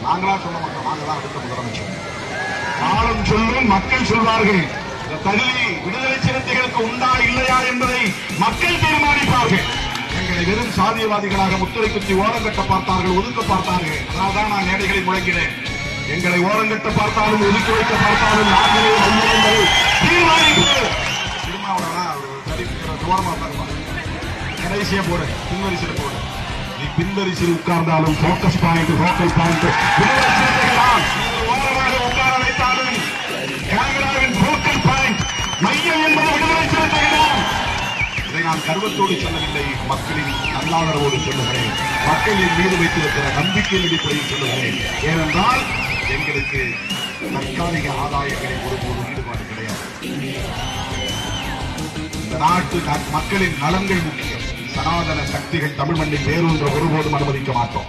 நாங்களா சொல்ல மாட்டோம், நாங்களாம் அடுத்த முதலமைச்சர். காலம் சொல்லும், மக்கள் சொல்வார்கள். இந்த தகுதி விடுதலை சிறுத்தைகளுக்கு உண்டா இல்லையா என்பதை மக்கள் தீர்மானிப்பார்கள். எங்களை வெறும் சாதியவாதிகளாக முத்திரை குத்தி ஓரங்கட்ட பார்த்தார்கள், ஒதுக்க பார்த்தார்கள். அதனால்தான் நான் மேடைகளை முழங்கினேன். எங்களை ஓரங்கட்ட பார்த்தாலும் ஒதுக்கி வைக்க பார்த்தாலும் நாங்களே என்பதை தீர்மானிப்போம். கடைசியா போடு, பின்வரிசையில் போடு. நீ பின்வரிசையில் உட்கார்ந்தாலும் போக்கஸ் பாயிண்ட், ஃபோக்கல் பாயிண்ட் ஓரமாக உட்கார வைத்தாலும் கேமராவின் போக்கல் பாயிண்ட் மையம் என்பது விடுதலை சிறுத்தைகள். இதை நான் கர்வத்தோடு சொல்லவில்லை, மக்களின் நல்லாதரவோடு சொல்லுகிறேன். மக்களின் மீது வைத்திருக்கிற நம்பிக்கையின் அடிப்படையில் சொல்லுகிறேன். ஏனென்றால் எங்களுக்கு தற்காலிக ஆதாயங்களில் ஒருபோதும் ஈடுபாடு கிடையாது. இந்த நாட்டு மக்களின் நலன்கள் முக்கியம். சனாதன சக்திகள் தமிழ் மண்ணில் வேறொன்று ஒருபோதும் அனுமதிக்க மாட்டோம்.